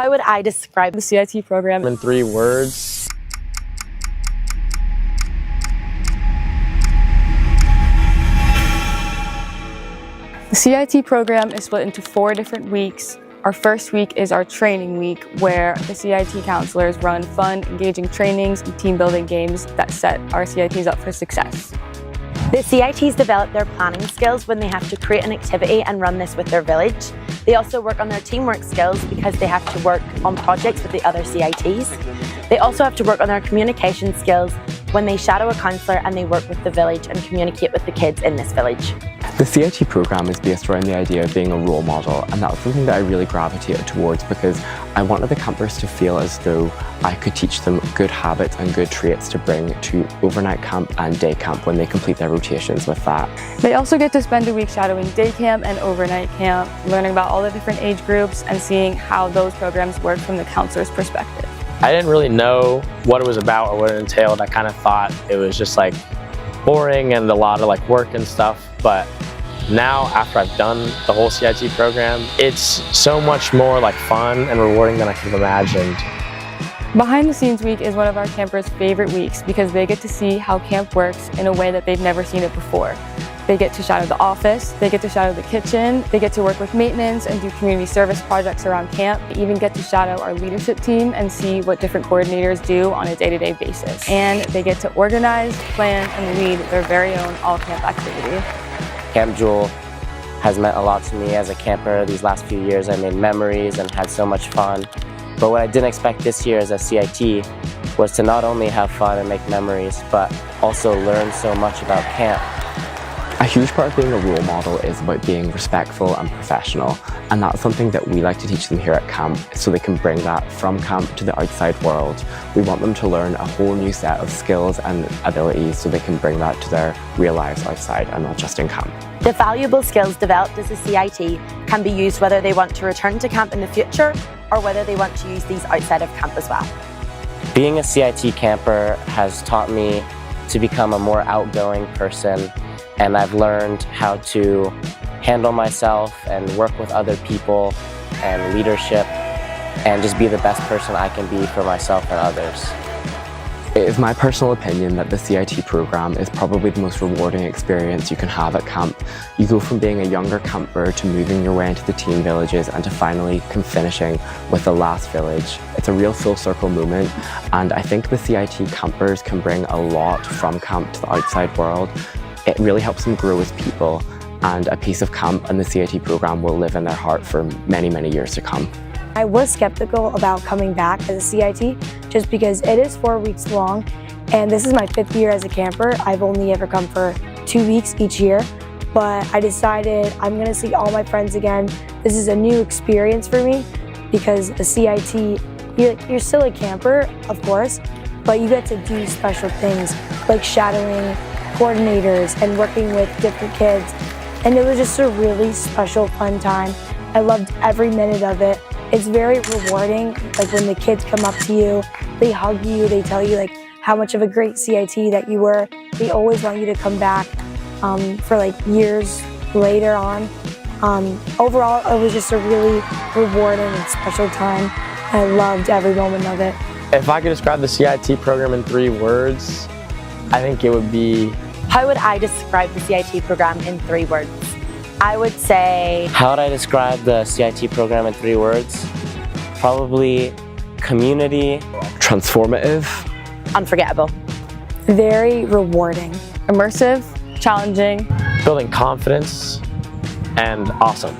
How would I describe the CIT program in 3 words? The CIT program is split into 4 different weeks. Our first week is our training week, where the CIT counselors run fun, engaging trainings and team-building games that set our CITs up for success. The CITs develop their planning skills when they have to create an activity and run this with their village. They also work on their teamwork skills because they have to work on projects with the other CITs. They also have to work on their communication skills when they shadow a counsellor and they work with the village and communicate with the kids in this village. The CIT program is based around the idea of being a role model, and that's something that I really gravitated towards because I wanted the campers to feel as though I could teach them good habits and good traits to bring to overnight camp and day camp when they complete their rotations with that. They also get to spend a week shadowing day camp and overnight camp, learning about all the different age groups and seeing how those programs work from the counselor's perspective. I didn't really know what it was about or what it entailed. I kind of thought it was just like boring and a lot of like work and stuff, but now after I've done the whole CIT program, it's so much more like fun and rewarding than I could have imagined. Behind the Scenes Week is one of our campers' favorite weeks because they get to see how camp works in a way that they've never seen it before. They get to shadow the office, they get to shadow the kitchen, they get to work with maintenance and do community service projects around camp. They even get to shadow our leadership team and see what different coordinators do on a day-to-day basis. And they get to organize, plan, and lead their very own all-camp activity. Camp Jewell has meant a lot to me as a camper. These last few years I made memories and had so much fun. But what I didn't expect this year as a CIT was to not only have fun and make memories, but also learn so much about camp. A huge part of being a role model is about being respectful and professional, and that's something that we like to teach them here at camp so they can bring that from camp to the outside world. We want them to learn a whole new set of skills and abilities so they can bring that to their real lives outside and not just in camp. The valuable skills developed as a CIT can be used whether they want to return to camp in the future or whether they want to use these outside of camp as well. Being a CIT camper has taught me to become a more outgoing person, and I've learned how to handle myself and work with other people and leadership and just be the best person I can be for myself and others. It is my personal opinion that the CIT program is probably the most rewarding experience you can have at camp. You go from being a younger camper to moving your way into the teen villages and to finally finishing with the last village. It's a real full circle moment, and I think the CIT campers can bring a lot from camp to the outside world. It really helps them grow as people, and a piece of camp and the CIT program will live in their heart for many, many years to come. I was skeptical about coming back as a CIT just because it is 4 weeks long, and this is my 5th year as a camper. I've only ever come for 2 weeks each year, but I decided I'm gonna see all my friends again. This is a new experience for me because a CIT, you're still a camper, of course, but you get to do special things like shadowing coordinators and working with different kids, and it was just a really special, fun time. I loved every minute of it. It's very rewarding, like when the kids come up to you, they hug you, they tell you like how much of a great CIT that you were. They always want you to come back for like years later on. Overall, it was just a really rewarding and special time. I loved every moment of it. If I could describe the CIT program in 3 words, I think it would be... How would I describe the CIT program in 3 words? I would say... How would I describe the CIT program in 3 words? Probably community. Transformative. Unforgettable. Very rewarding. Immersive, challenging, building confidence, and awesome.